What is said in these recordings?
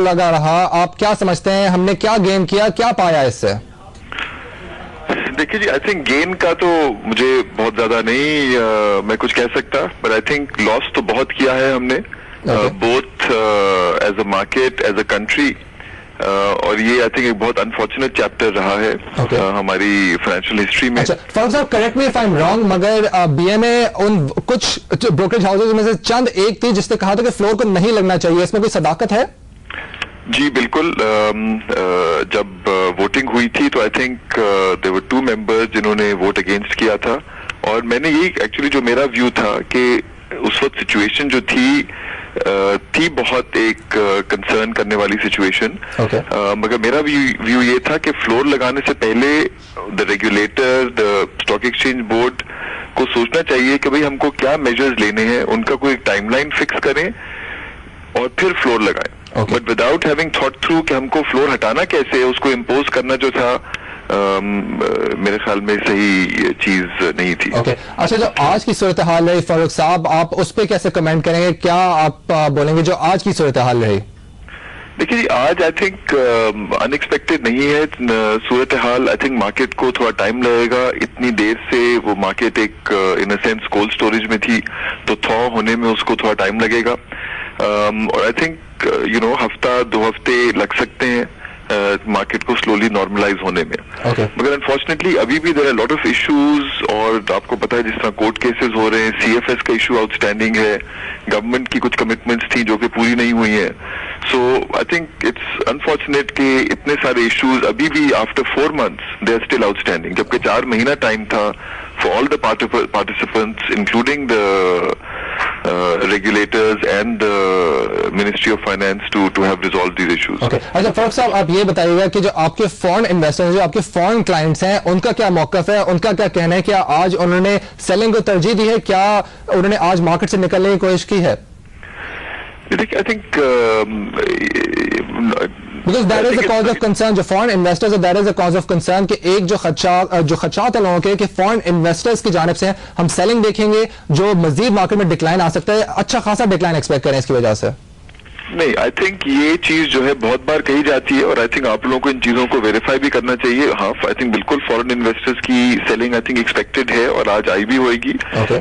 लगा रहा, आप क्या समझते हैं, हमने क्या गेन किया, क्या पाया इससे? देखिए जी, आई थिंक गेन का तो मुझे बहुत ज्यादा नहीं मैं कुछ कह सकता, बट आई थिंक लॉस तो बहुत किया है हमने, both as a market, as a country, और ये आई थिंक एक बहुत अनफॉर्चुनेट चैप्टर रहा है हमारी फाइनेंशियल हिस्ट्री में। अच्छा, फारूक साहब, correct me if I am wrong, मगर बीएमए उन कुछ ब्रोकरेज हाउसेज में से चंद एक थी जिसने कहा था कि फ्लोर को नहीं लगना चाहिए, इसमें कोई सदाकत है? जी बिल्कुल, जब वोटिंग हुई थी तो I think there were 2 members जिन्होंने वोट अगेंस्ट किया था, और मैंने यही एक्चुअली जो मेरा व्यू था कि उस वक्त सिचुएशन जो थी बहुत एक कंसर्न करने वाली सिचुएशन, मगर मेरा व्यू ये था कि फ्लोर लगाने से पहले the regulator, the stock exchange board को सोचना चाहिए कि भाई हमको क्या मेजर्स लेने हैं, उनका कोई टाइमलाइन फिक्स करें और फिर फ्लोर लगाएं। But without having thought through कि हमको फ्लोर हटाना कैसे है, उसको इम्पोज करना जो था मेरे ख्याल में सही चीज नहीं थी। अच्छा, जो आज की सूरत हाल रही फारूक साहब, आप उस पर कैसे कमेंट करेंगे, क्या आप बोलेंगे जो आज की सूरत हाल रही? देखिए जी, आज आई थिंक अनएक्सपेक्टेड नहीं है सूरत हाल। आई थिंक मार्केट को थोड़ा टाइम लगेगा, इतनी देर से वो मार्केट एक इन अ सेंस कोल्ड स्टोरेज में थी, तो थॉ होने में उसको थोड़ा टाइम लगेगा, और आई थिंक हफ्ता 2 हफ्ते लग सकते हैं मार्केट को स्लोली नॉर्मलाइज होने में। मगर अनफॉर्चुनेटली अभी भी there are lot of issues, और आपको पता है जिस तरह कोर्ट केसेस हो रहे हैं, सीएफएस का इशू आउटस्टैंडिंग है, गवर्नमेंट की कुछ कमिटमेंट्स थी जो कि पूरी नहीं हुई हैं। So I think it's unfortunate कि इतने सारे इश्यूज अभी भी after 4 months they are still outstanding, जबकि 4 महीना टाइम था for all the participants including the regulators and the Ministry of Finance to have resolved these issues. अच्छा फारूक साहब, आप ये बताइएगा कि जो आपके फॉरेन इन्वेस्टर्स, जो आपके फॉरेन क्लाइंट्स हैं, उनका क्या मौकफ है, उनका क्या कहना है? क्या आज उन्होंने सेलिंग को तरजीह दी है? क्या उन्होंने आज मार्केट से निकलने की कोशिश की है? I think Because that is a cause of concern, जो फॉरेन इन्वेस्टर्स है, that is a cause of concern कि एक जो खदशात है लोगों के कि फॉरेन इन्वेस्टर्स की जानिब से हम सेलिंग देखेंगे, जो मजीद मार्केट में डिक्लाइन आ सकता है, अच्छा खासा डिक्लाइन एक्सपेक्ट करें इसकी वजह से। नहीं, आई थिंक ये चीज जो है बहुत बार कही जाती है, और आई थिंक आप लोगों को इन चीजों को वेरीफाई भी करना चाहिए। हाँ, आई थिंक बिल्कुल फॉरेन इन्वेस्टर्स की सेलिंग आई थिंक एक्सपेक्टेड है और आज आई भी होगी,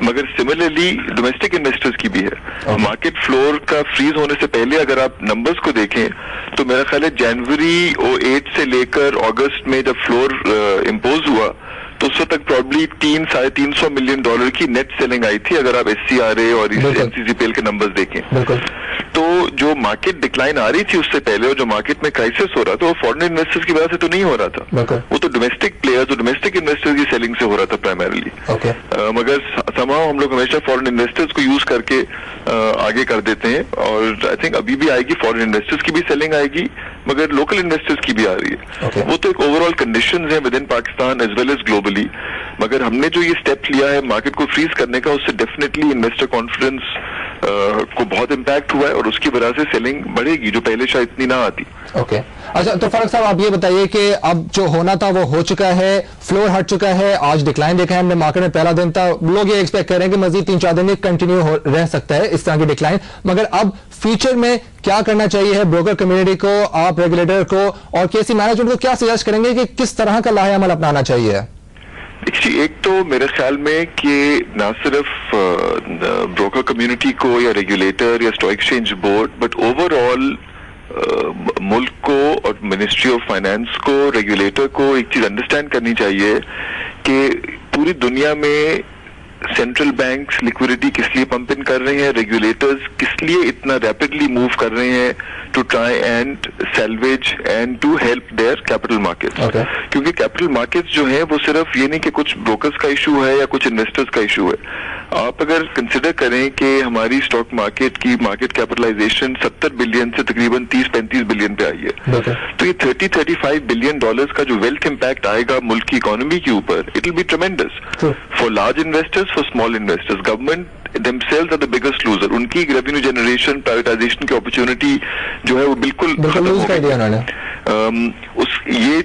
मगर सिमिलरली डोमेस्टिक इन्वेस्टर्स की भी है। मार्केट फ्लोर का फ्रीज होने से पहले अगर आप नंबर्स को देखें तो मेरा ख्याल है जनवरी 2008 से लेकर अगस्त में जब फ्लोर इम्पोज हुआ तो उस वक्त तक प्रॉब्ली $300-350 मिलियन की नेट सेलिंग आई थी, अगर आप SCRA और NCCPL के नंबर्स देखें। तो जो मार्केट डिक्लाइन आ रही थी उससे पहले और जो मार्केट में क्राइसिस हो रहा था वो फॉरेन इन्वेस्टर्स की वजह से तो नहीं हो रहा था, वो तो डोमेस्टिक प्लेयर्स, डोमेस्टिक इन्वेस्टर्स की सेलिंग से हो रहा था प्राइमरीली। मगर समाव हम लोग हमेशा फॉरेन इन्वेस्टर्स को यूज करके आगे कर देते हैं, और आई थिंक अभी भी आएगी, फॉरेन इन्वेस्टर्स की भी सेलिंग आएगी, मगर लोकल इन्वेस्टर्स की भी आ रही है। वो तो एक ओवरऑल कंडीशंस है within Pakistan as well as globally, मगर हमने जो ये स्टेप लिया है मार्केट को फ्रीज करने का, उससे डेफिनेटली इन्वेस्टर कॉन्फिडेंस को बहुत इम्पैक्ट हुआ है, और उसकी वजह से सेलिंग बढ़ेगी जो पहले शायद इतनी ना आती। अच्छा, तो फारूक साहब आप ये बताइए कि अब जो होना था वो हो चुका है, फ्लोर हट चुका है, आज डिक्लाइन देखा है हमने मार्केट में, पहला दिन था, लोग ये एक्सपेक्ट कर रहे हैं कि मजीद 3-4 दिन कंटिन्यू रह सकता है इस तरह की डिक्लाइन, मगर अब फ्यूचर में क्या करना चाहिए है ब्रोकर कम्युनिटी को, आप रेगुलेटर को और केसी मैनेजमेंट को क्या सजेस्ट करेंगे कि किस तरह का लाहे अमल अपनाना चाहिए? एक तो मेरे ख्याल में कि ना सिर्फ ब्रोकर कम्युनिटी को या रेगुलेटर या stock exchange board, but overall मुल्क को और मिनिस्ट्री ऑफ फाइनेंस को, रेगुलेटर को एक चीज अंडरस्टैंड करनी चाहिए कि पूरी दुनिया में सेंट्रल बैंक्स लिक्विडिटी किस लिए पंप इन कर रहे हैं, रेगुलेटर्स किस लिए इतना रैपिडली मूव कर रहे हैं to try and salvage and to help their capital markets. क्योंकि कैपिटल मार्केट्स जो है वो सिर्फ ये नहीं कि कुछ ब्रोकर्स का इशू है या कुछ इन्वेस्टर्स का इशू है। आप अगर कंसिडर करें कि हमारी स्टॉक मार्केट की मार्केट कैपिटलाइजेशन 70 बिलियन से तकरीबन 30-35 बिलियन पे आई है, तो ये 30-35 बिलियन डॉलर्स का जो वेल्थ इंपैक्ट आएगा मुल्क की इकोनॉमी के ऊपर, it will be ट्रेमेंडस for large investors, for small investors. Government themselves are the biggest loser, उनकी रेवेन्यू जनरेशन, प्राइवेटाइजेशन की अपॉर्चुनिटी जो है वो बिल्कुल खत्म हो गई। ये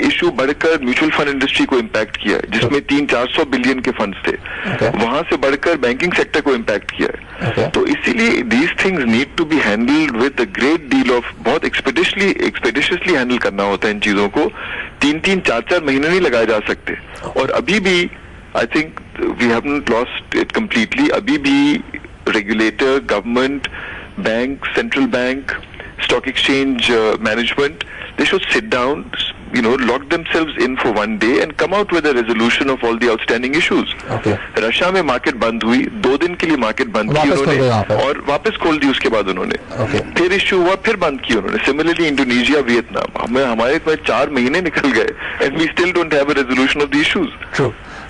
इशू बढ़कर म्यूचुअल फंड इंडस्ट्री को इम्पैक्ट किया है, जिसमें 300-400 बिलियन के फंड्स थे, वहां से बढ़कर बैंकिंग सेक्टर को इम्पैक्ट किया है। तो इसीलिए these things need to be handled with a great deal of, बहुत एक्सपेडिशियसली हैंडल करना होता है इन चीजों को। 3-3, 4-4 महीने नहीं लगाए जा सकते। और अभी भी I think we haven't lost it completely. अभी भी regulator, government, bank, central bank, stock exchange management, they should sit down, lock themselves in for one day and come out with a resolution of all the outstanding issues. Russia में market बंद हुई, 2 दिन के लिए market बंद की उन्होंने और वापस खोल दी उसके बाद उन्होंने। फिर इश्यू हुआ, फिर बंद की उन्होंने। सिमिलरली इंडोनेशिया, वियतनाम, हमारे 4 महीने निकल गए and we still don't have a resolution of the issues.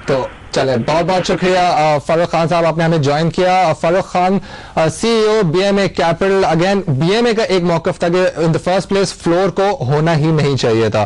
तो चले, बहुत बहुत शुक्रिया फारूक खान साहब, आपने हमें ज्वाइन किया। Farooq Khan, CEO BMA capital. Again BMA का एक मौकफ था कि in the first place floor को होना ही नहीं चाहिए था।